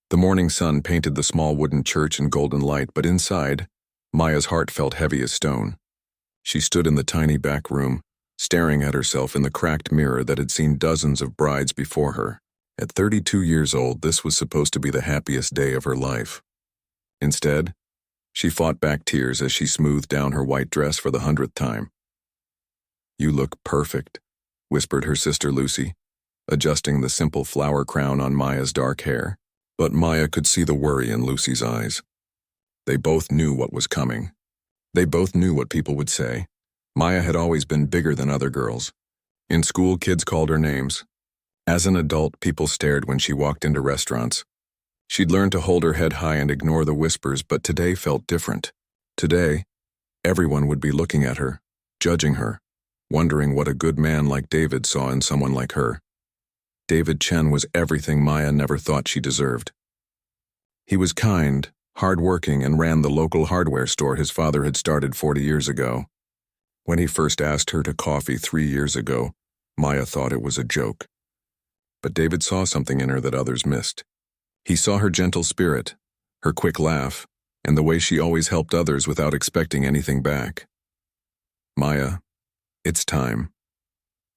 The morning sun painted the small wooden church in golden light, but inside, Maya's heart felt heavy as stone. She stood in the tiny back room, staring at herself in the cracked mirror that had seen dozens of brides before her. At 32 years old, this was supposed to be the happiest day of her life. Instead, she fought back tears as she smoothed down her white dress for the 100th time. "You look perfect," whispered her sister Lucy, adjusting the simple flower crown on Maya's dark hair. But Maya could see the worry in Lucy's eyes. They both knew what was coming. They both knew what people would say. Maya had always been bigger than other girls. In school, kids called her names. As an adult, people stared when she walked into restaurants. She'd learned to hold her head high and ignore the whispers, but today felt different. Today, everyone would be looking at her, judging her, wondering what a good man like David saw in someone like her. David Chen was everything Maya never thought she deserved. He was kind, hard-working, and ran the local hardware store his father had started 40 years ago. When he first asked her to coffee 3 years ago, Maya thought it was a joke. But David saw something in her that others missed. He saw her gentle spirit, her quick laugh, and the way she always helped others without expecting anything back. "Maya, it's time,"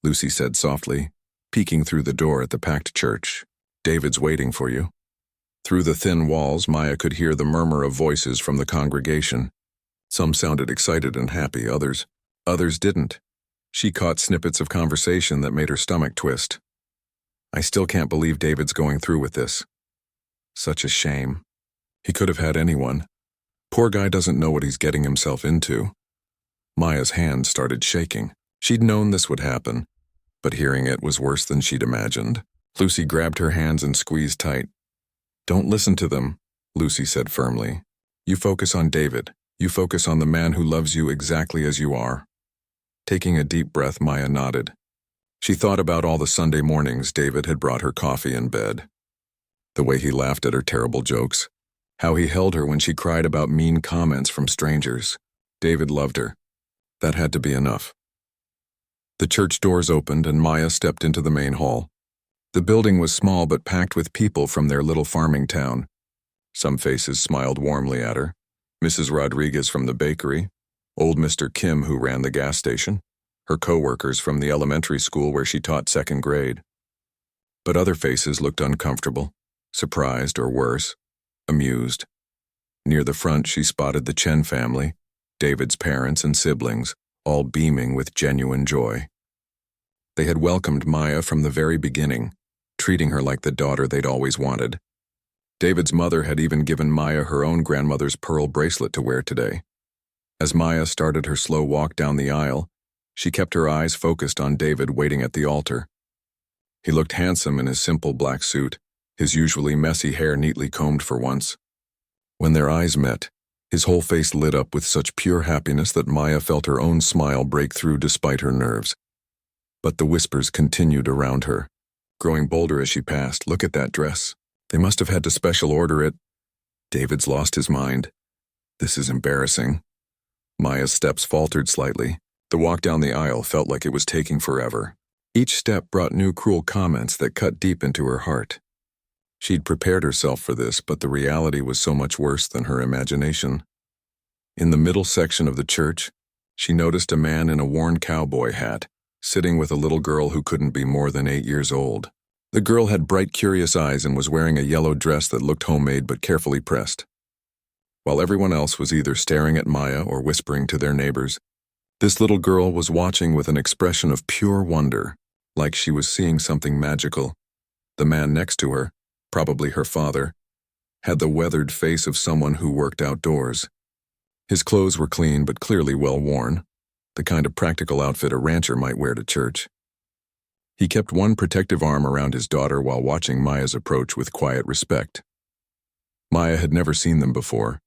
Lucy said softly, peeking through the door at the packed church. "David's waiting for you." Through the thin walls, Maya could hear the murmur of voices from the congregation. Some sounded excited and happy, others didn't. She caught snippets of conversation that made her stomach twist. "I still can't believe David's going through with this. Such a shame. He could have had anyone. Poor guy doesn't know what he's getting himself into." Maya's hands started shaking. She'd known this would happen, but hearing it was worse than she'd imagined. Lucy grabbed her hands and squeezed tight. "Don't listen to them," Lucy said firmly. "You focus on David. You focus on the man who loves you exactly as you are." Taking a deep breath, Maya nodded. She thought about all the Sunday mornings David had brought her coffee in bed. The way he laughed at her terrible jokes. How he held her when she cried about mean comments from strangers. David loved her. That had to be enough. The church doors opened and Maya stepped into the main hall. The building was small but packed with people from their little farming town. Some faces smiled warmly at her. Mrs. Rodriguez from the bakery, old Mr. Kim who ran the gas station, her co-workers from the elementary school where she taught 2nd grade. But other faces looked uncomfortable, surprised or worse, amused. Near the front she spotted the Chen family, David's parents and siblings, all beaming with genuine joy. They had welcomed Maya from the very beginning, treating her like the daughter they'd always wanted. David's mother had even given Maya her own grandmother's pearl bracelet to wear today. As Maya started her slow walk down the aisle, she kept her eyes focused on David waiting at the altar. He looked handsome in his simple black suit, his usually messy hair neatly combed for once. When their eyes met, his whole face lit up with such pure happiness that Maya felt her own smile break through despite her nerves. But the whispers continued around her, growing bolder as she passed. "Look at that dress. They must have had to special order it. David's lost his mind. This is embarrassing." Maya's steps faltered slightly. The walk down the aisle felt like it was taking forever. Each step brought new cruel comments that cut deep into her heart. She'd prepared herself for this, but the reality was so much worse than her imagination. In the middle section of the church, she noticed a man in a worn cowboy hat, sitting with a little girl who couldn't be more than 8 years old. The girl had bright, curious eyes and was wearing a yellow dress that looked homemade but carefully pressed. While everyone else was either staring at Maya or whispering to their neighbors, this little girl was watching with an expression of pure wonder, like she was seeing something magical. The man next to her, probably her father, had the weathered face of someone who worked outdoors. His clothes were clean but clearly well worn, the kind of practical outfit a rancher might wear to church. He kept one protective arm around his daughter while watching Maya's approach with quiet respect. Maya had never seen them before,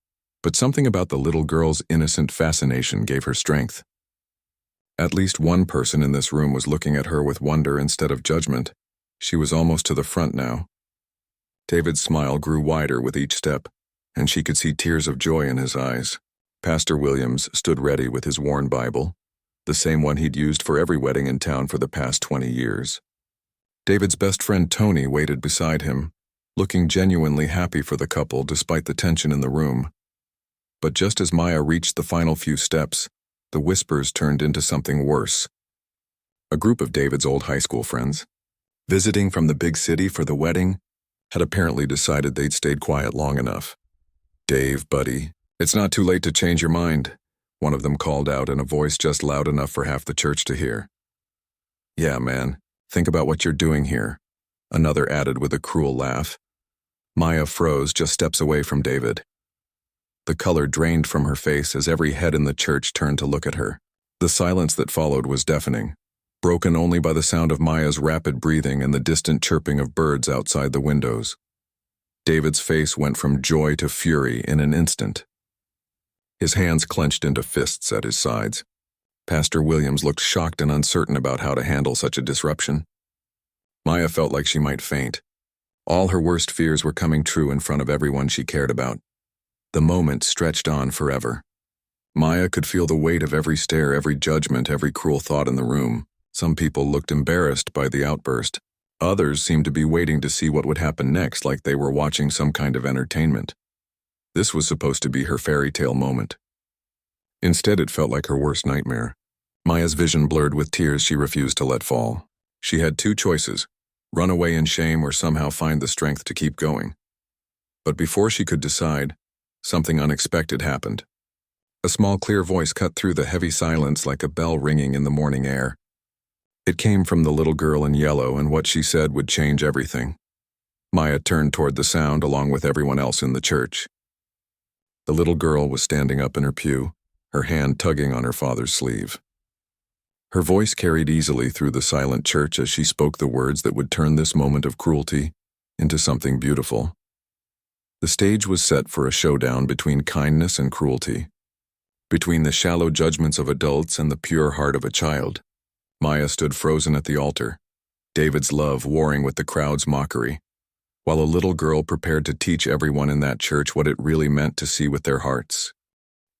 but something about the little girl's innocent fascination gave her strength. At least one person in this room was looking at her with wonder instead of judgment. She was almost to the front now. David's smile grew wider with each step, and she could see tears of joy in his eyes. Pastor Williams stood ready with his worn Bible, the same one he'd used for every wedding in town for the past 20 years. David's best friend Tony waited beside him, looking genuinely happy for the couple despite the tension in the room. But just as Maya reached the final few steps, the whispers turned into something worse. A group of David's old high school friends, visiting from the big city for the wedding, had apparently decided they'd stayed quiet long enough. "Dave, buddy, it's not too late to change your mind," one of them called out in a voice just loud enough for half the church to hear. "Yeah, man, think about what you're doing here," another added with a cruel laugh. Maya froze just steps away from David. The color drained from her face as every head in the church turned to look at her. The silence that followed was deafening, broken only by the sound of Maya's rapid breathing and the distant chirping of birds outside the windows. David's face went from joy to fury in an instant. His hands clenched into fists at his sides. Pastor Williams looked shocked and uncertain about how to handle such a disruption. Maya felt like she might faint. All her worst fears were coming true in front of everyone she cared about. The moment stretched on forever. Maya could feel the weight of every stare, every judgment, every cruel thought in the room. Some people looked embarrassed by the outburst. Others seemed to be waiting to see what would happen next, like they were watching some kind of entertainment. This was supposed to be her fairy tale moment. Instead, it felt like her worst nightmare. Maya's vision blurred with tears she refused to let fall. She had two choices: run away in shame or somehow find the strength to keep going. But before she could decide, something unexpected happened. A small, clear voice cut through the heavy silence like a bell ringing in the morning air. It came from the little girl in yellow, and what she said would change everything. Maya turned toward the sound along with everyone else in the church. The little girl was standing up in her pew, her hand tugging on her father's sleeve. Her voice carried easily through the silent church as she spoke the words that would turn this moment of cruelty into something beautiful. The stage was set for a showdown between kindness and cruelty, between the shallow judgments of adults and the pure heart of a child. Maya stood frozen at the altar, David's love warring with the crowd's mockery, while a little girl prepared to teach everyone in that church what it really meant to see with their hearts.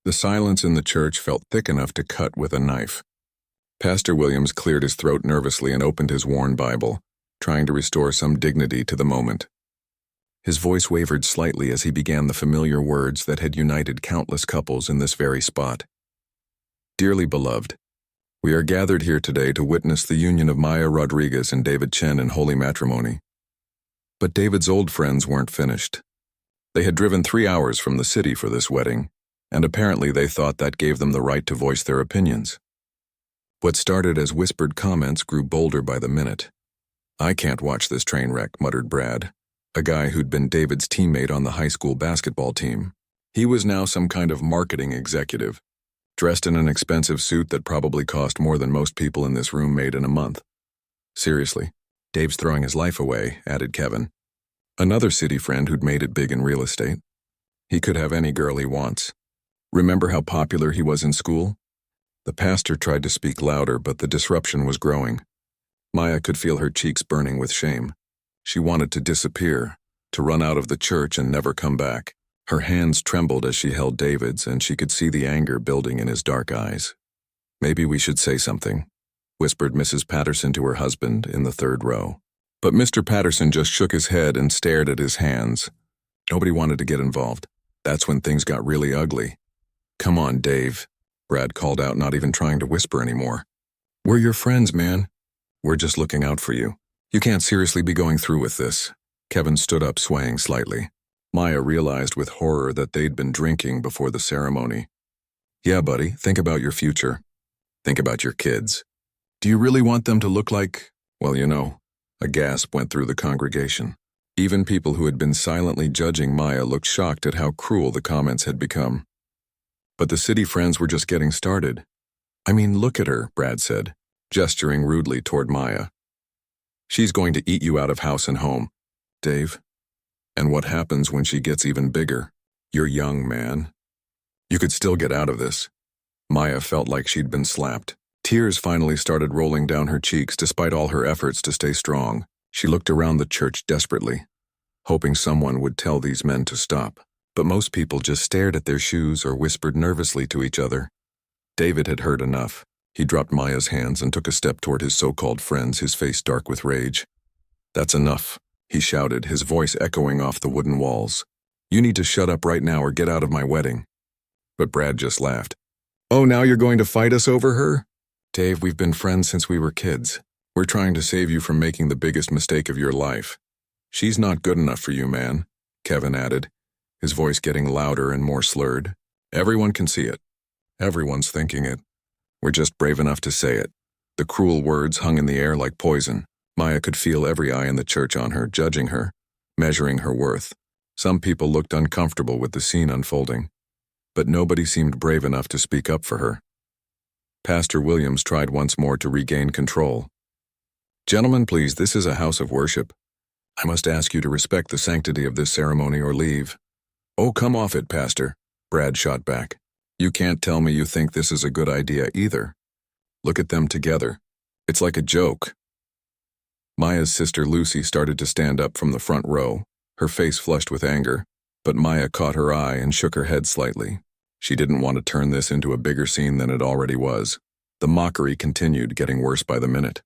The silence in the church felt thick enough to cut with a knife. Pastor Williams cleared his throat nervously and opened his worn Bible, trying to restore some dignity to the moment. His voice wavered slightly as he began the familiar words that had united countless couples in this very spot. "Dearly beloved, we are gathered here today to witness the union of Maya Rodriguez and David Chen in holy matrimony." But David's old friends weren't finished. They had driven 3 hours from the city for this wedding, and apparently they thought that gave them the right to voice their opinions. What started as whispered comments grew bolder by the minute. "I can't watch this train wreck," muttered Brad, a guy who'd been David's teammate on the high school basketball team. He was now some kind of marketing executive, dressed in an expensive suit that probably cost more than most people in this room made in a month. "Seriously, Dave's throwing his life away," added Kevin, another city friend who'd made it big in real estate. "He could have any girl he wants. Remember how popular he was in school?" The pastor tried to speak louder, but the disruption was growing. Maya could feel her cheeks burning with shame. She wanted to disappear, to run out of the church and never come back. Her hands trembled as she held David's, and she could see the anger building in his dark eyes. "Maybe we should say something," whispered Mrs. Patterson to her husband in the third row. But Mr. Patterson just shook his head and stared at his hands. Nobody wanted to get involved. That's when things got really ugly. "Come on, Dave," Brad called out, not even trying to whisper anymore. "We're your friends, man. We're just looking out for you. You can't seriously be going through with this." Kevin stood up, swaying slightly. Maya realized with horror that they'd been drinking before the ceremony. "Yeah, buddy, think about your future. Think about your kids. Do you really want them to look like, well, you know?" A gasp went through the congregation. Even people who had been silently judging Maya looked shocked at how cruel the comments had become. But the city friends were just getting started. "I mean, look at her," Brad said, gesturing rudely toward Maya. "She's going to eat you out of house and home, Dave. And what happens when she gets even bigger? You're young, man. You could still get out of this." Maya felt like she'd been slapped. Tears finally started rolling down her cheeks despite all her efforts to stay strong. She looked around the church desperately, hoping someone would tell these men to stop. But most people just stared at their shoes or whispered nervously to each other. David had heard enough. He dropped Maya's hands and took a step toward his so-called friends, his face dark with rage. "That's enough," he shouted, his voice echoing off the wooden walls. "You need to shut up right now or get out of my wedding." But Brad just laughed. "Oh, now you're going to fight us over her?" "Dave, we've been friends since we were kids. We're trying to save you from making the biggest mistake of your life." "She's not good enough for you, man," Kevin added, his voice getting louder and more slurred. "Everyone can see it. Everyone's thinking it. We're just brave enough to say it." The cruel words hung in the air like poison. Maya could feel every eye in the church on her, judging her, measuring her worth. Some people looked uncomfortable with the scene unfolding, but nobody seemed brave enough to speak up for her. Pastor Williams tried once more to regain control. "Gentlemen, please, this is a house of worship. I must ask you to respect the sanctity of this ceremony or leave." "Oh, come off it, Pastor," Brad shot back. "You can't tell me you think this is a good idea either. Look at them together. It's like a joke." Maya's sister Lucy started to stand up from the front row, her face flushed with anger, but Maya caught her eye and shook her head slightly. She didn't want to turn this into a bigger scene than it already was. The mockery continued, getting worse by the minute.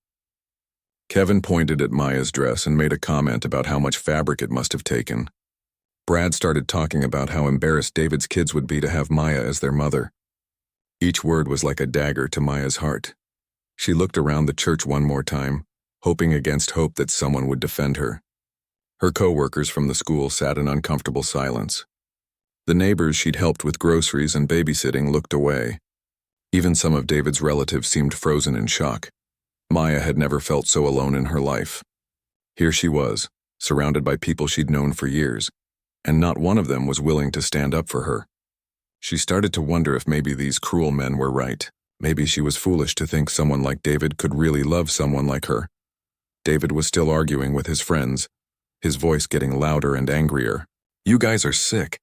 Kevin pointed at Maya's dress and made a comment about how much fabric it must have taken. Brad started talking about how embarrassed David's kids would be to have Maya as their mother. Each word was like a dagger to Maya's heart. She looked around the church one more time, hoping against hope that someone would defend her. Her co-workers from the school sat in uncomfortable silence. The neighbors she'd helped with groceries and babysitting looked away. Even some of David's relatives seemed frozen in shock. Maya had never felt so alone in her life. Here she was, surrounded by people she'd known for years, and not one of them was willing to stand up for her. She started to wonder if maybe these cruel men were right. Maybe she was foolish to think someone like David could really love someone like her. David was still arguing with his friends, his voice getting louder and angrier. "You guys are sick.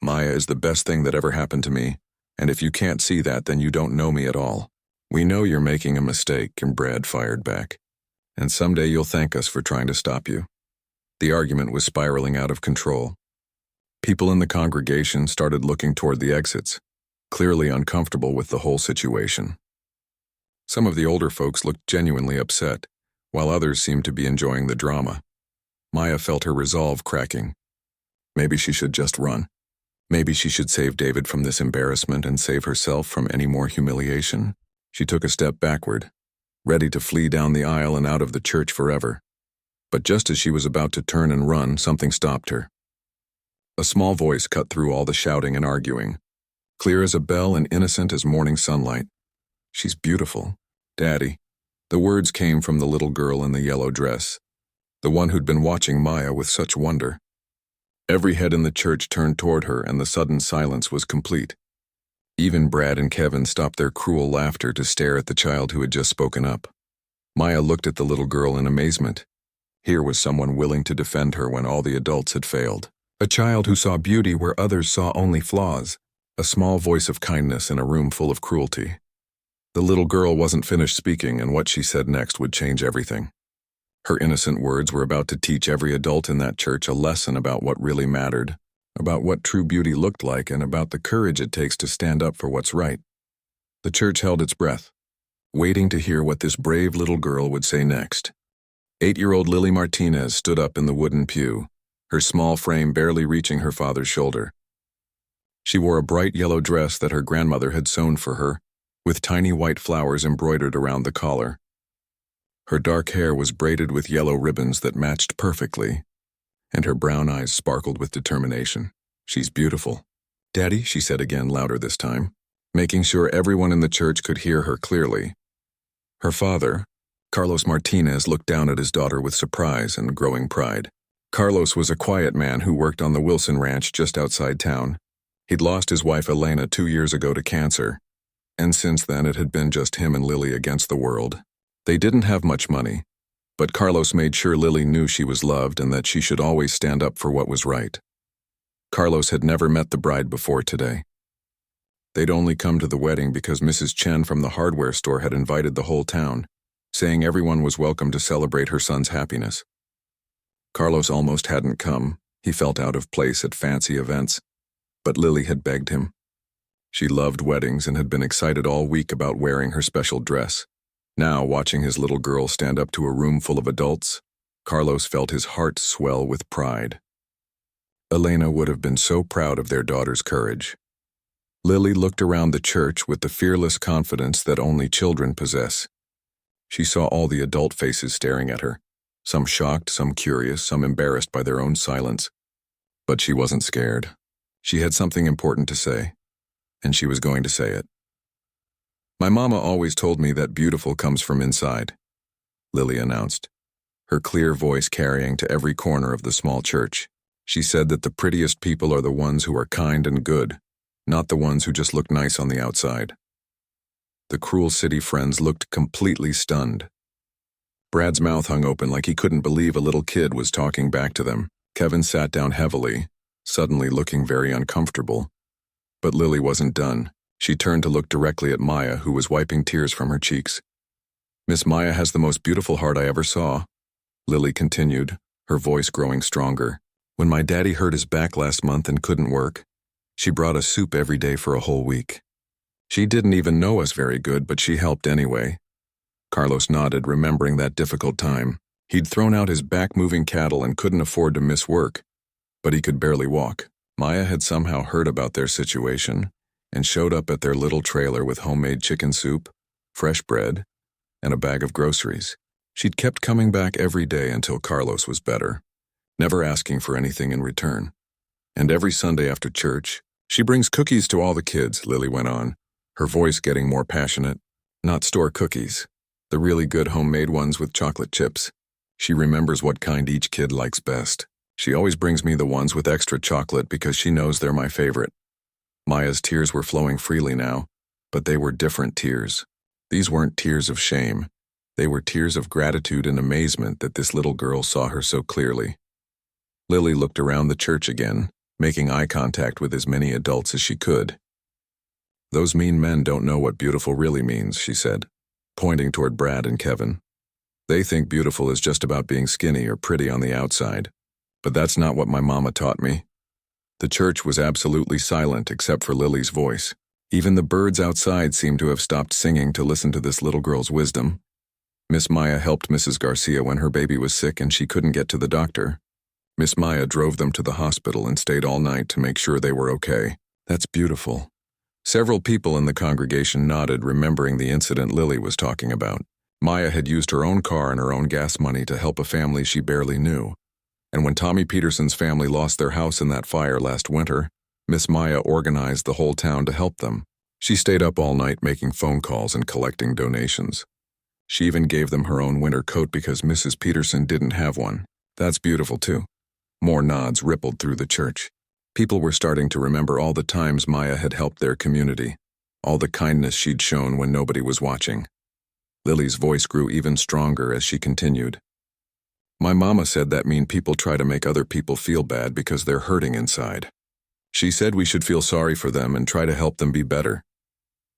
Maya is the best thing that ever happened to me, and if you can't see that, then you don't know me at all. We know you're making a mistake," and Brad fired back. "And someday you'll thank us for trying to stop you." The argument was spiraling out of control. People in the congregation started looking toward the exits, clearly uncomfortable with the whole situation. Some of the older folks looked genuinely upset, while others seemed to be enjoying the drama. Maya felt her resolve cracking. Maybe she should just run. Maybe she should save David from this embarrassment and save herself from any more humiliation. She took a step backward, ready to flee down the aisle and out of the church forever. But just as she was about to turn and run, something stopped her. A small voice cut through all the shouting and arguing, clear as a bell and innocent as morning sunlight. "She's beautiful, Daddy." The words came from the little girl in the yellow dress, the one who'd been watching Maya with such wonder. Every head in the church turned toward her, and the sudden silence was complete. Even Brad and Kevin stopped their cruel laughter to stare at the child who had just spoken up. Maya looked at the little girl in amazement. Here was someone willing to defend her when all the adults had failed. A child who saw beauty where others saw only flaws. A small voice of kindness in a room full of cruelty. The little girl wasn't finished speaking, and what she said next would change everything. Her innocent words were about to teach every adult in that church a lesson about what really mattered, about what true beauty looked like, and about the courage it takes to stand up for what's right. The church held its breath, waiting to hear what this brave little girl would say next. 8-year-old Lily Martinez stood up in the wooden pew, her small frame barely reaching her father's shoulder. She wore a bright yellow dress that her grandmother had sewn for her, with tiny white flowers embroidered around the collar. Her dark hair was braided with yellow ribbons that matched perfectly, and her brown eyes sparkled with determination. "She's beautiful, Daddy," she said again, louder this time, making sure everyone in the church could hear her clearly. Her father, Carlos Martinez, looked down at his daughter with surprise and growing pride. Carlos was a quiet man who worked on the Wilson Ranch just outside town. He'd lost his wife Elena 2 years ago to cancer, and since then it had been just him and Lily against the world. They didn't have much money, but Carlos made sure Lily knew she was loved and that she should always stand up for what was right. Carlos had never met the bride before today. They'd only come to the wedding because Mrs. Chen from the hardware store had invited the whole town, saying everyone was welcome to celebrate her son's happiness. Carlos almost hadn't come. He felt out of place at fancy events, but Lily had begged him. She loved weddings and had been excited all week about wearing her special dress. Now, watching his little girl stand up to a room full of adults, Carlos felt his heart swell with pride. Elena would have been so proud of their daughter's courage. Lily looked around the church with the fearless confidence that only children possess. She saw all the adult faces staring at her, some shocked, some curious, some embarrassed by their own silence. But she wasn't scared. She had something important to say, and she was going to say it. "My mama always told me that beautiful comes from inside," Lily announced, her clear voice carrying to every corner of the small church. She said that the prettiest people are the ones who are kind and good, not the ones who just look nice on the outside. The cruel city friends looked completely stunned. Brad's mouth hung open like he couldn't believe a little kid was talking back to them. Kevin sat down heavily, suddenly looking very uncomfortable. But Lily wasn't done. She turned to look directly at Maya, who was wiping tears from her cheeks. "Miss Maya has the most beautiful heart I ever saw," Lily continued, her voice growing stronger. "When my daddy hurt his back last month and couldn't work, she brought us soup every day for a whole week. She didn't even know us very good, but she helped anyway." Carlos nodded, remembering that difficult time. He'd thrown out his back-moving cattle and couldn't afford to miss work, but he could barely walk. Maya had somehow heard about their situation and showed up at their little trailer with homemade chicken soup, fresh bread, and a bag of groceries. She'd kept coming back every day until Carlos was better, never asking for anything in return. "And every Sunday after church, she brings cookies to all the kids," Lily went on, her voice getting more passionate. "Not store cookies, the really good homemade ones with chocolate chips. She remembers what kind each kid likes best. She always brings me the ones with extra chocolate because she knows they're my favorite." Maya's tears were flowing freely now, but they were different tears. These weren't tears of shame. They were tears of gratitude and amazement that this little girl saw her so clearly. Lily looked around the church again, making eye contact with as many adults as she could. "Those mean men don't know what beautiful really means," she said, pointing toward Brad and Kevin. "They think beautiful is just about being skinny or pretty on the outside. But that's not what my mama taught me." The church was absolutely silent except for Lily's voice. Even the birds outside seemed to have stopped singing to listen to this little girl's wisdom. Miss Maya helped Mrs. Garcia when her baby was sick and she couldn't get to the doctor. Miss Maya drove them to the hospital and stayed all night to make sure they were okay. "That's beautiful." Several people in the congregation nodded, remembering the incident Lily was talking about. Maya had used her own car and her own gas money to help a family she barely knew. And when Tommy Peterson's family lost their house in that fire last winter, Miss Maya organized the whole town to help them. She stayed up all night making phone calls and collecting donations. She even gave them her own winter coat because Mrs. Peterson didn't have one. "That's beautiful too." More nods rippled through the church. People were starting to remember all the times Maya had helped their community, all the kindness she'd shown when nobody was watching. Lily's voice grew even stronger as she continued. "My mama said that mean people try to make other people feel bad because they're hurting inside. She said we should feel sorry for them and try to help them be better."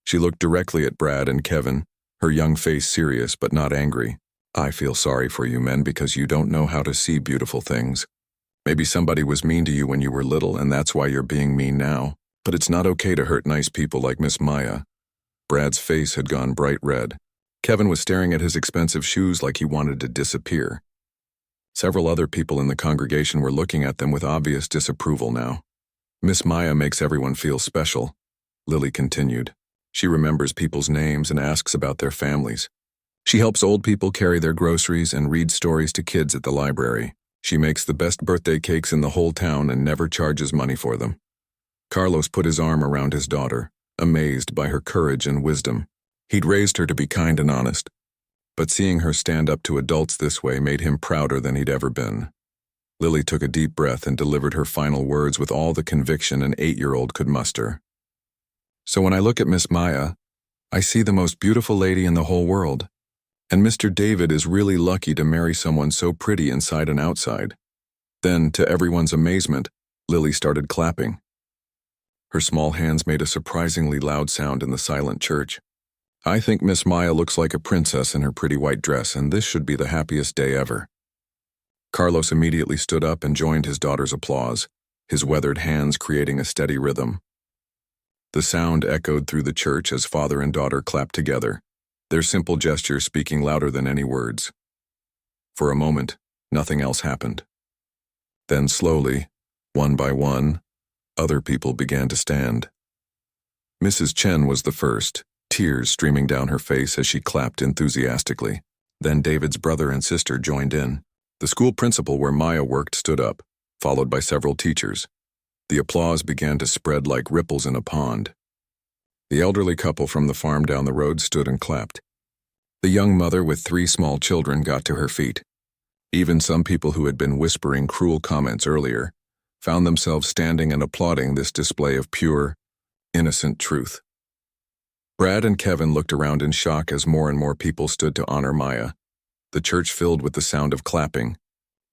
She looked directly at Brad and Kevin, her young face serious but not angry. "I feel sorry for you men because you don't know how to see beautiful things. Maybe somebody was mean to you when you were little and that's why you're being mean now. But it's not okay to hurt nice people like Miss Maya." Brad's face had gone bright red. Kevin was staring at his expensive shoes like he wanted to disappear. Several other people in the congregation were looking at them with obvious disapproval now. "Miss Maya makes everyone feel special," Lily continued. "She remembers people's names and asks about their families. She helps old people carry their groceries and read stories to kids at the library. She makes the best birthday cakes in the whole town and never charges money for them." Carlos put his arm around his daughter, amazed by her courage and wisdom. He'd raised her to be kind and honest, but seeing her stand up to adults this way made him prouder than he'd ever been. Lily took a deep breath and delivered her final words with all the conviction an 8-year-old could muster. "So when I look at Miss Maya, I see the most beautiful lady in the whole world. And Mr. David is really lucky to marry someone so pretty inside and outside." Then, to everyone's amazement, Lily started clapping. Her small hands made a surprisingly loud sound in the silent church. "I think Miss Maya looks like a princess in her pretty white dress, and this should be the happiest day ever." Carlos immediately stood up and joined his daughter's applause, his weathered hands creating a steady rhythm. The sound echoed through the church as father and daughter clapped together, their simple gesture speaking louder than any words. For a moment, Nothing else happened. Then slowly, one by one, other people began to stand. Mrs. Chen was the first, tears streaming down her face as she clapped enthusiastically. Then David's brother and sister joined in. The school principal where Maya worked stood up, followed by several teachers. The applause began to spread like ripples in a pond. The elderly couple from the farm down the road stood and clapped. The young mother with 3 small children got to her feet. Even some people who had been whispering cruel comments earlier found themselves standing and applauding this display of pure, innocent truth. Brad and Kevin looked around in shock as more and more people stood to honor Maya. The church filled with the sound of clapping,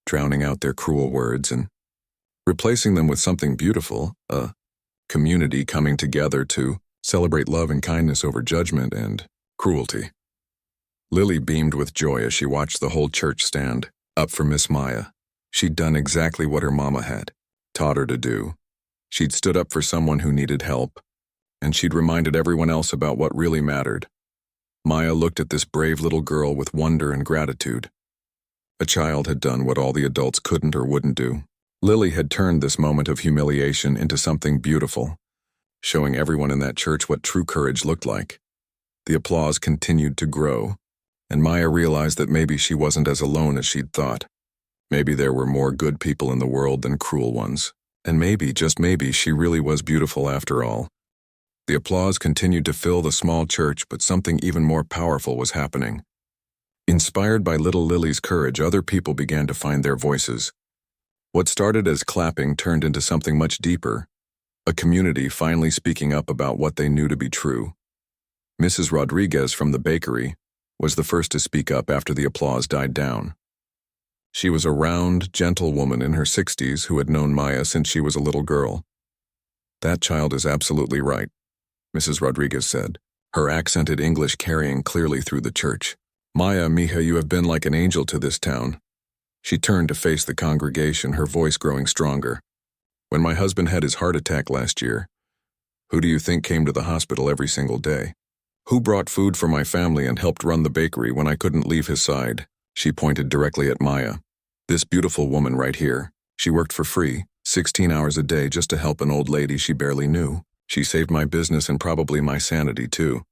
drowning out their cruel words and replacing them with something beautiful, a community coming together to celebrate love and kindness over judgment and cruelty. Lily beamed with joy as she watched the whole church stand up for Miss Maya. She'd done exactly what her mama had taught her to do. She'd stood up for someone who needed help, and she'd reminded everyone else about what really mattered. Maya looked at this brave little girl with wonder and gratitude. A child had done what all the adults couldn't or wouldn't do. Lily had turned this moment of humiliation into something beautiful, showing everyone in that church what true courage looked like. The applause continued to grow, and Maya realized that maybe she wasn't as alone as she'd thought. Maybe there were more good people in the world than cruel ones, and maybe, just maybe, she really was beautiful after all. The applause continued to fill the small church, but something even more powerful was happening. Inspired by little Lily's courage, other people began to find their voices. What started as clapping turned into something much deeper, a community finally speaking up about what they knew to be true. Mrs. Rodriguez from the bakery was the first to speak up after the applause died down. She was a round, gentle woman in her 60s who had known Maya since she was a little girl. "That child is absolutely right," Mrs. Rodriguez said, her accented English carrying clearly through the church. "Maya, mija, you have been like an angel to this town." She turned to face the congregation, her voice growing stronger. "When my husband had his heart attack last year, who do you think came to the hospital every single day? Who brought food for my family and helped run the bakery when I couldn't leave his side?" She pointed directly at Maya. "This beautiful woman right here. She worked for free, 16 hours a day just to help an old lady she barely knew. She saved my business and probably my sanity too."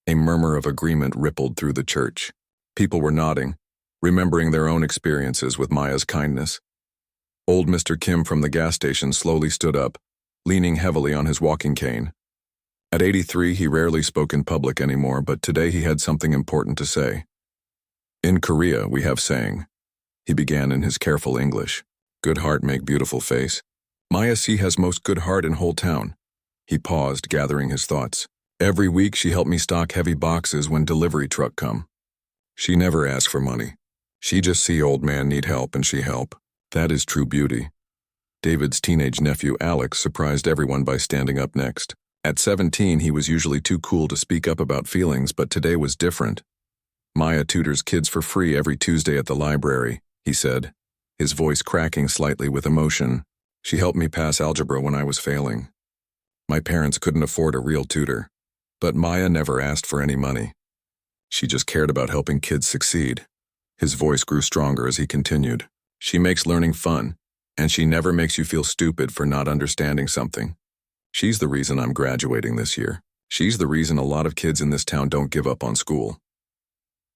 A murmur of agreement rippled through the church. People were nodding, remembering their own experiences with Maya's kindness. Old Mr. Kim from the gas station slowly stood up, leaning heavily on his walking cane. At 83, he rarely spoke in public anymore, but today he had something important to say. "In Korea, we have saying," he began in his careful English. "Good heart make beautiful face. Maya C has most good heart in whole town." He paused, gathering his thoughts. "Every week she helped me stock heavy boxes when delivery truck come. She never ask for money. She just see old man need help and she help. That is true beauty." David's teenage nephew Alex surprised everyone by standing up next. At 17, he was usually too cool to speak up about feelings, but today was different. "Maya tutors kids for free every Tuesday at the library," he said, his voice cracking slightly with emotion. "She helped me pass algebra when I was failing. My parents couldn't afford a real tutor, but Maya never asked for any money. She just cared about helping kids succeed." His voice grew stronger as he continued. "She makes learning fun, and she never makes you feel stupid for not understanding something. She's the reason I'm graduating this year. She's the reason a lot of kids in this town don't give up on school."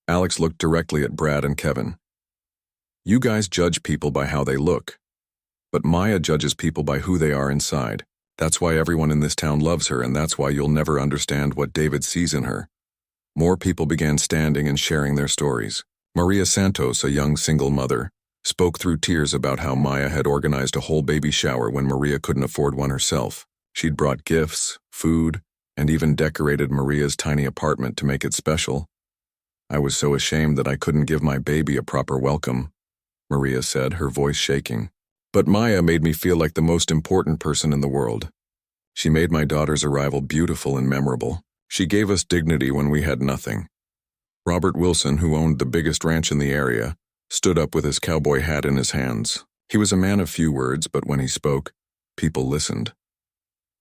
Alex looked directly at Brad and Kevin. "You guys judge people by how they look, but Maya judges people by who they are inside. That's why everyone in this town loves her, and that's why you'll never understand what David sees in her." More people began standing and sharing their stories. Maria Santos, a young single mother, spoke through tears about how Maya had organized a whole baby shower when Maria couldn't afford one herself. She'd brought gifts, food, and even decorated Maria's tiny apartment to make it special. "I was so ashamed that I couldn't give my baby a proper welcome," Maria said, her voice shaking. "But Maya made me feel like the most important person in the world. She made my daughter's arrival beautiful and memorable. She gave us dignity when we had nothing." Robert Wilson, who owned the biggest ranch in the area, stood up with his cowboy hat in his hands. He was a man of few words, but when he spoke, people listened.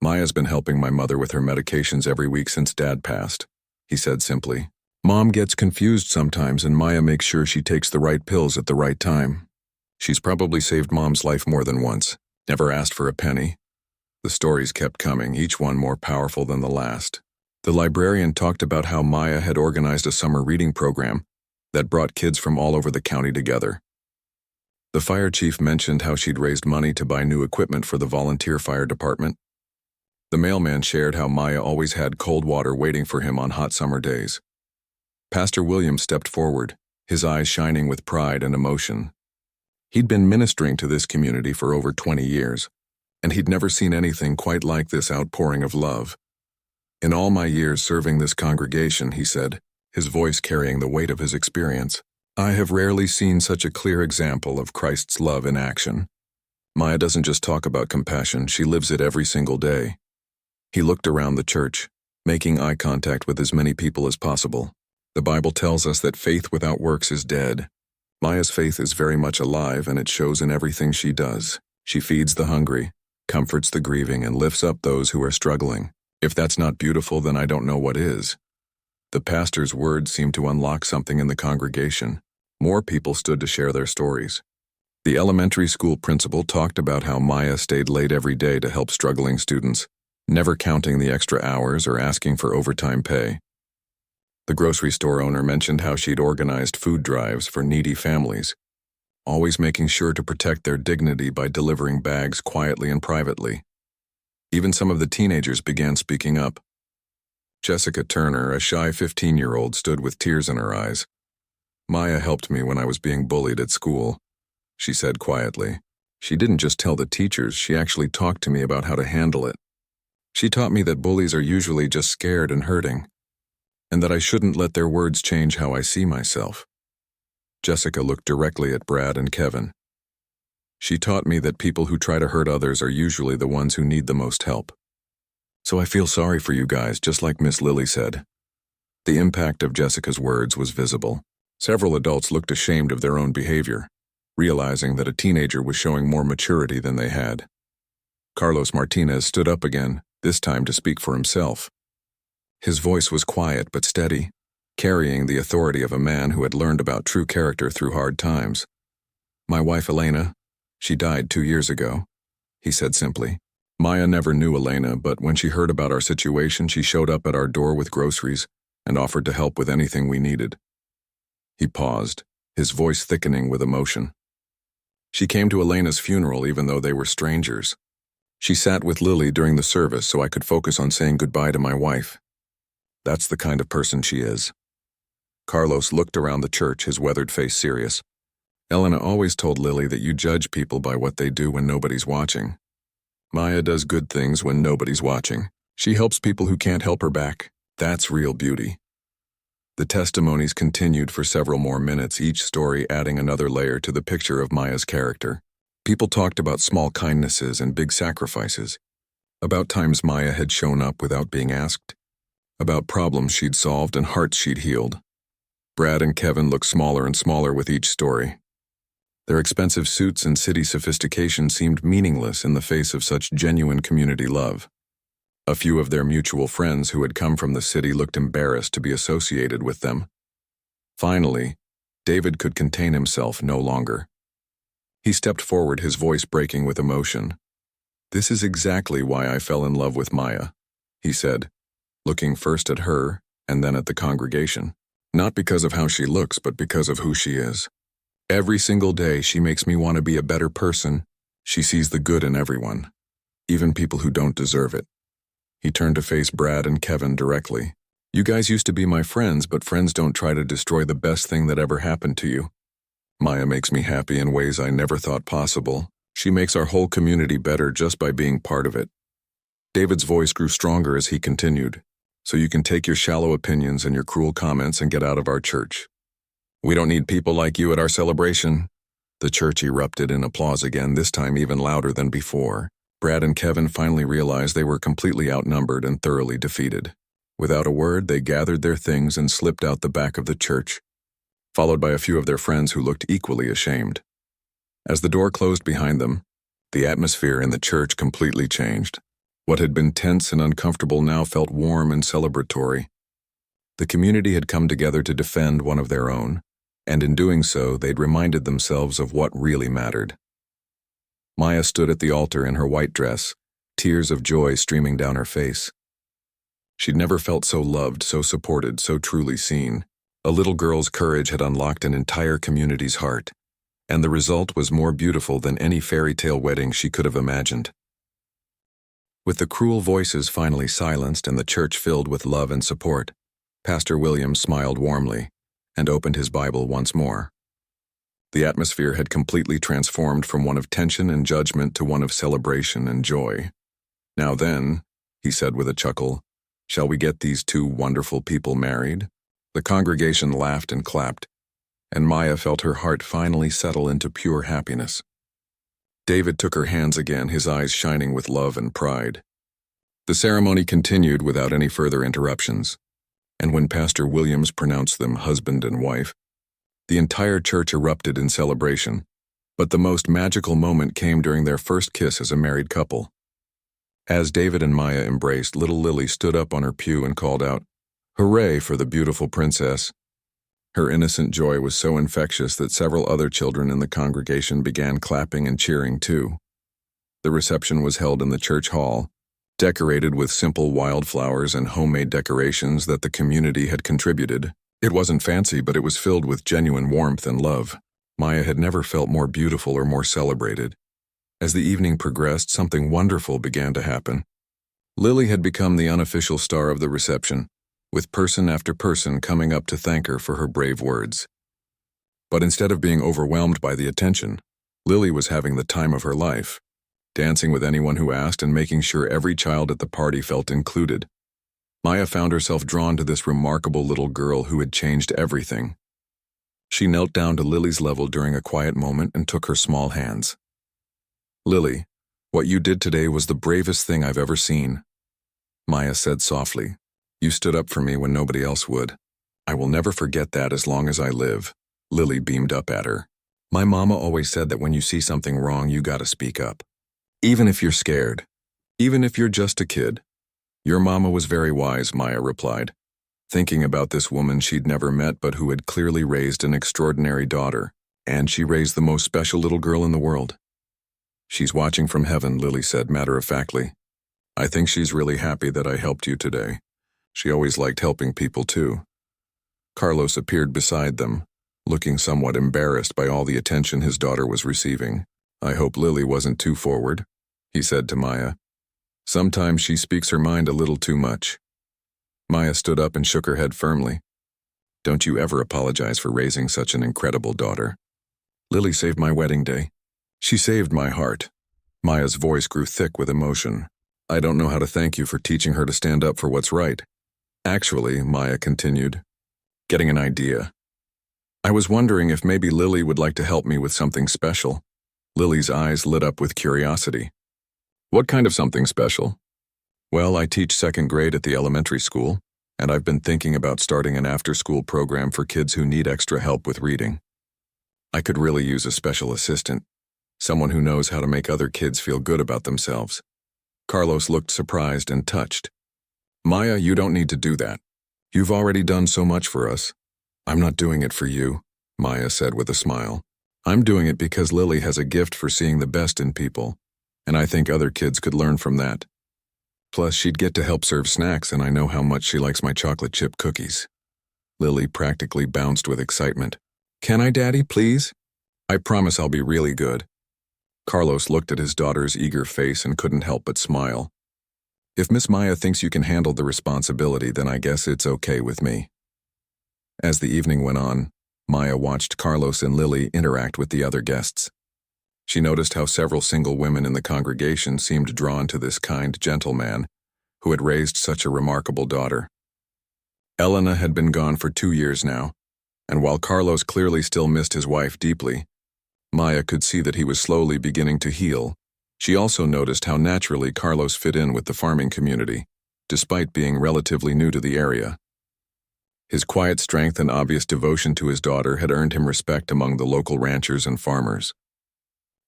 "Maya's been helping my mother with her medications every week since Dad passed," he said simply. "Mom gets confused sometimes, and Maya makes sure she takes the right pills at the right time. She's probably saved Mom's life more than once, never asked for a penny. The stories kept coming, each one more powerful than the last. The librarian talked about how Maya had organized a summer reading program that brought kids from all over the county together. The fire chief mentioned how she'd raised money to buy new equipment for the volunteer fire department. The mailman shared how Maya always had cold water waiting for him on hot summer days. Pastor William stepped forward, his eyes shining with pride and emotion. He'd been ministering to this community for over 20 years, and he'd never seen anything quite like this outpouring of love. In all my years serving this congregation, he said, his voice carrying the weight of his experience, I have rarely seen such a clear example of Christ's love in action. Maya doesn't just talk about compassion, she lives it every single day. He looked around the church, making eye contact with as many people as possible. The Bible tells us that faith without works is dead. Maya's faith is very much alive, and it shows in everything she does. She feeds the hungry, comforts the grieving, and lifts up those who are struggling. If that's not beautiful, then I don't know what is. The pastor's words seemed to unlock something in the congregation. More people stood to share their stories. The elementary school principal talked about how Maya stayed late every day to help struggling students, never counting the extra hours or asking for overtime pay. The grocery store owner mentioned how she'd organized food drives for needy families, always making sure to protect their dignity by delivering bags quietly and privately. Even some of the teenagers began speaking up. Jessica Turner, a shy 15-year-old, stood with tears in her eyes. Maya helped me when I was being bullied at school, she said quietly. She didn't just tell the teachers, she actually talked to me about how to handle it. She taught me that bullies are usually just scared and hurting, and that I shouldn't let their words change how I see myself. Jessica looked directly at Brad and Kevin. She taught me that people who try to hurt others are usually the ones who need the most help. So I feel sorry for you guys, just like Miss Lily said. The impact of Jessica's words was visible. Several adults looked ashamed of their own behavior, realizing that a teenager was showing more maturity than they had. Carlos Martinez stood up again, this time to speak for himself. His voice was quiet but steady, carrying the authority of a man who had learned about true character through hard times. My wife Elena, she died 2 years ago, he said simply. Maya never knew Elena, but when she heard about our situation, she showed up at our door with groceries and offered to help with anything we needed. He paused, his voice thickening with emotion. She came to Elena's funeral even though they were strangers. She sat with Lily during the service so I could focus on saying goodbye to my wife. That's the kind of person she is. Carlos looked around the church, his weathered face serious. Elena always told Lily that you judge people by what they do when nobody's watching. Maya does good things when nobody's watching. She helps people who can't help her back. That's real beauty. The testimonies continued for several more minutes, each story adding another layer to the picture of Maya's character. People talked about small kindnesses and big sacrifices, about times Maya had shown up without being asked, about problems she'd solved and hearts she'd healed. Brad and Kevin looked smaller and smaller with each story. Their expensive suits and city sophistication seemed meaningless in the face of such genuine community love. A few of their mutual friends who had come from the city looked embarrassed to be associated with them. Finally, David could contain himself no longer. He stepped forward, his voice breaking with emotion. This is exactly why I fell in love with Maya, he said, looking first at her and then at the congregation. Not because of how she looks, but because of who she is. Every single day she makes me want to be a better person. She sees the good in everyone, even people who don't deserve it. He turned to face Brad and Kevin directly. You guys used to be my friends, but friends don't try to destroy the best thing that ever happened to you. Maya makes me happy in ways I never thought possible. She makes our whole community better just by being part of it. David's voice grew stronger as he continued. So you can take your shallow opinions and your cruel comments and get out of our church. We don't need people like you at our celebration. The church erupted in applause again, this time even louder than before. Brad and Kevin finally realized they were completely outnumbered and thoroughly defeated. Without a word, they gathered their things and slipped out the back of the church, followed by a few of their friends who looked equally ashamed. As the door closed behind them, the atmosphere in the church completely changed. What had been tense and uncomfortable now felt warm and celebratory. The community had come together to defend one of their own, and in doing so, they'd reminded themselves of what really mattered. Maya stood at the altar in her white dress, tears of joy streaming down her face. She'd never felt so loved, so supported, so truly seen. A little girl's courage had unlocked an entire community's heart, and the result was more beautiful than any fairy tale wedding she could have imagined. With the cruel voices finally silenced and the church filled with love and support, Pastor Williams smiled warmly and opened his Bible once more. The atmosphere had completely transformed from one of tension and judgment to one of celebration and joy. "Now then," he said with a chuckle, "shall we get these two wonderful people married?" The congregation laughed and clapped, and Maya felt her heart finally settle into pure happiness. David took her hands again, his eyes shining with love and pride. The ceremony continued without any further interruptions, and when Pastor Williams pronounced them husband and wife, the entire church erupted in celebration. But the most magical moment came during their first kiss as a married couple. As David and Maya embraced, little Lily stood up on her pew and called out, "Hooray for the beautiful princess." Her innocent joy was so infectious that several other children in the congregation began clapping and cheering too. The reception was held in the church hall, decorated with simple wildflowers and homemade decorations that the community had contributed. It wasn't fancy, but it was filled with genuine warmth and love. Maya had never felt more beautiful or more celebrated. As the evening progressed, something wonderful began to happen. Lily had become the unofficial star of the reception, with person after person coming up to thank her for her brave words. But instead of being overwhelmed by the attention, Lily was having the time of her life, dancing with anyone who asked and making sure every child at the party felt included. Maya found herself drawn to this remarkable little girl who had changed everything. She knelt down to Lily's level during a quiet moment and took her small hands. "Lily, what you did today was the bravest thing I've ever seen," Maya said softly. "You stood up for me when nobody else would. I will never forget that as long as I live." Lily beamed up at her. "My mama always said that when you see something wrong, you gotta speak up. Even if you're scared. Even if you're just a kid." "Your mama was very wise," Maya replied, thinking about this woman she'd never met but who had clearly raised an extraordinary daughter, and she raised the most special little girl in the world. "She's watching from heaven," Lily said matter-of-factly. "I think she's really happy that I helped you today. She always liked helping people too." Carlos appeared beside them, looking somewhat embarrassed by all the attention his daughter was receiving. "I hope Lily wasn't too forward," he said to Maya. "Sometimes she speaks her mind a little too much." Maya stood up and shook her head firmly. "Don't you ever apologize for raising such an incredible daughter. Lily saved my wedding day. She saved my heart." Maya's voice grew thick with emotion. "I don't know how to thank you for teaching her to stand up for what's right." "Actually," Maya continued, getting an idea. "I was wondering if maybe Lily would like to help me with something special." Lily's eyes lit up with curiosity. "What kind of something special?" "Well, I teach second grade at the elementary school, and I've been thinking about starting an after-school program for kids who need extra help with reading. I could really use a special assistant, someone who knows how to make other kids feel good about themselves." Carlos looked surprised and touched. "Maya, you don't need to do that. You've already done so much for us." "I'm not doing it for you," Maya said with a smile. "I'm doing it because Lily has a gift for seeing the best in people, and I think other kids could learn from that. Plus, she'd get to help serve snacks, and I know how much she likes my chocolate chip cookies." Lily practically bounced with excitement. "Can I, Daddy, please? I promise I'll be really good." Carlos looked at his daughter's eager face and couldn't help but smile. "If Miss Maya thinks you can handle the responsibility, then I guess it's okay with me." As the evening went on, Maya watched Carlos and Lily interact with the other guests. She noticed how several single women in the congregation seemed drawn to this kind gentleman who had raised such a remarkable daughter. Elena had been gone for 2 years now, and while Carlos clearly still missed his wife deeply, Maya could see that he was slowly beginning to heal. She also noticed how naturally Carlos fit in with the farming community, despite being relatively new to the area. His quiet strength and obvious devotion to his daughter had earned him respect among the local ranchers and farmers.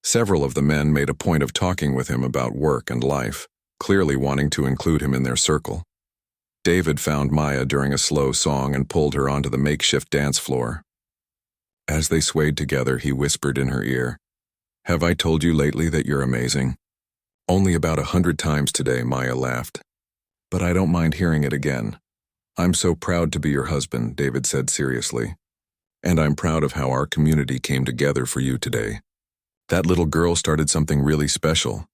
Several of the men made a point of talking with him about work and life, clearly wanting to include him in their circle. David found Maya during a slow song and pulled her onto the makeshift dance floor. As they swayed together, he whispered in her ear, "Have I told you lately that you're amazing?" "Only about 100 times today," Maya laughed. "But I don't mind hearing it again." "I'm so proud to be your husband," David said seriously. "And I'm proud of how our community came together for you today. That little girl started something really special."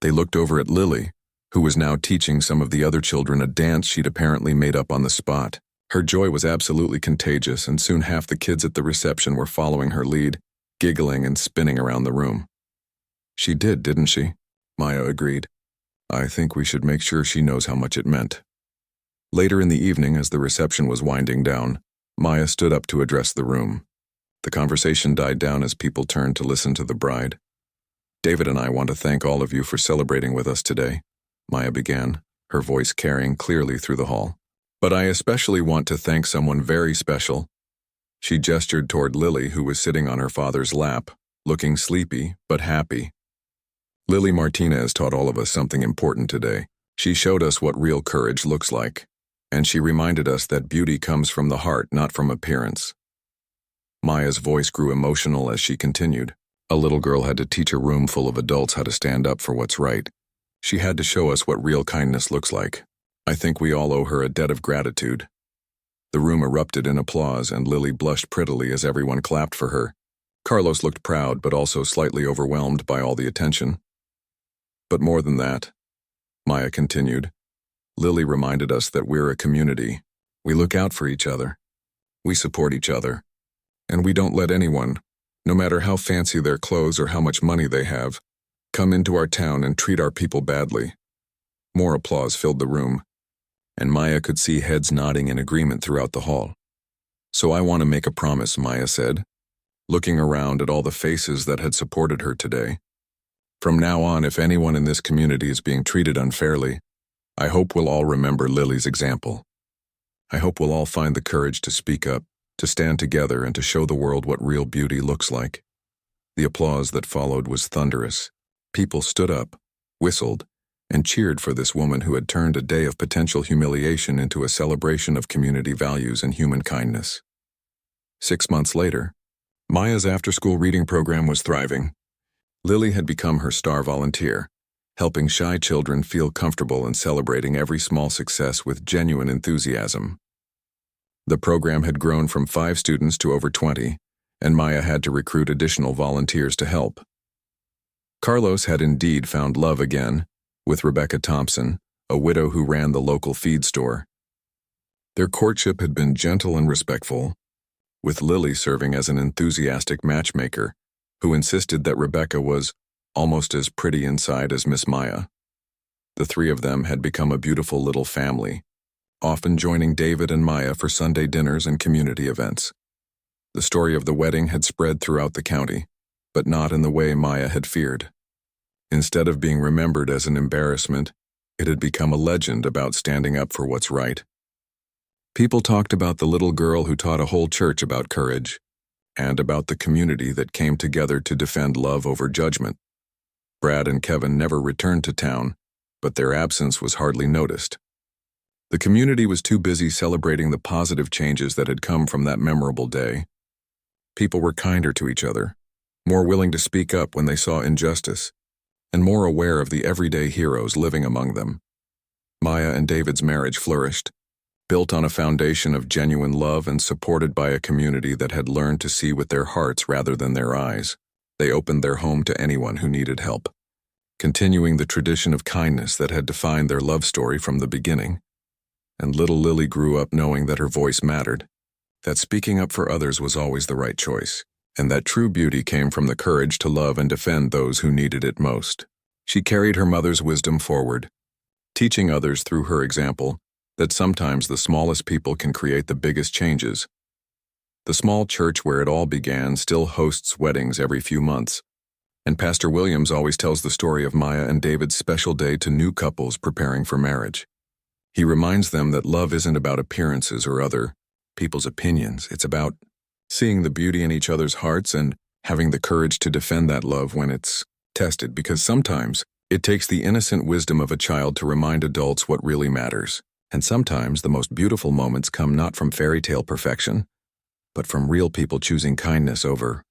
They looked over at Lily, who was now teaching some of the other children a dance she'd apparently made up on the spot. Her joy was absolutely contagious, and soon half the kids at the reception were following her lead, giggling and spinning around the room. "She did, didn't she?" Maya agreed. "I think we should make sure she knows how much it meant." Later in the evening, as the reception was winding down, Maya stood up to address the room. The conversation died down as people turned to listen to the bride. "David and I want to thank all of you for celebrating with us today," Maya began, her voice carrying clearly through the hall. "But I especially want to thank someone very special." She gestured toward Lily, who was sitting on her father's lap, looking sleepy but happy. "Lily Martinez taught all of us something important today. She showed us what real courage looks like, and she reminded us that beauty comes from the heart, not from appearance." Maya's voice grew emotional as she continued. "A little girl had to teach a room full of adults how to stand up for what's right. She had to show us what real kindness looks like. I think we all owe her a debt of gratitude." The room erupted in applause, and Lily blushed prettily as everyone clapped for her. Carlos looked proud but also slightly overwhelmed by all the attention. "But more than that," Maya continued, "Lily reminded us that we're a community. We look out for each other. We support each other. And we don't let anyone, no matter how fancy their clothes or how much money they have, come into our town and treat our people badly." More applause filled the room, and Maya could see heads nodding in agreement throughout the hall. "So I want to make a promise," Maya said, looking around at all the faces that had supported her today. "From now on, if anyone in this community is being treated unfairly, I hope we'll all remember Lily's example. I hope we'll all find the courage to speak up, to stand together, and to show the world what real beauty looks like." The applause that followed was thunderous. People stood up, whistled, and cheered for this woman who had turned a day of potential humiliation into a celebration of community values and human kindness. 6 months later, Maya's after-school reading program was thriving. Lily had become her star volunteer, helping shy children feel comfortable and celebrating every small success with genuine enthusiasm. The program had grown from 5 students to over 20, and Maya had to recruit additional volunteers to help. Carlos had indeed found love again, with Rebecca Thompson, a widow who ran the local feed store. Their courtship had been gentle and respectful, with Lily serving as an enthusiastic matchmaker who insisted that Rebecca was almost as pretty inside as Miss Maya. The 3 of them had become a beautiful little family, often joining David and Maya for Sunday dinners and community events. The story of the wedding had spread throughout the county, but not in the way Maya had feared. Instead of being remembered as an embarrassment, it had become a legend about standing up for what's right. People talked about the little girl who taught a whole church about courage, and about the community that came together to defend love over judgment. Brad and Kevin never returned to town, but their absence was hardly noticed. The community was too busy celebrating the positive changes that had come from that memorable day. People were kinder to each other, more willing to speak up when they saw injustice, and more aware of the everyday heroes living among them. Maya and David's marriage flourished, built on a foundation of genuine love and supported by a community that had learned to see with their hearts rather than their eyes. They opened their home to anyone who needed help, continuing the tradition of kindness that had defined their love story from the beginning. And little Lily grew up knowing that her voice mattered, that speaking up for others was always the right choice, and that true beauty came from the courage to love and defend those who needed it most. She carried her mother's wisdom forward, teaching others through her example that sometimes the smallest people can create the biggest changes. The small church where it all began still hosts weddings every few months, and Pastor Williams always tells the story of Maya and David's special day to new couples preparing for marriage. He reminds them that love isn't about appearances or other people's opinions. It's about seeing the beauty in each other's hearts and having the courage to defend that love when it's tested, because sometimes it takes the innocent wisdom of a child to remind adults what really matters. And sometimes the most beautiful moments come not from fairy tale perfection, but from real people choosing kindness over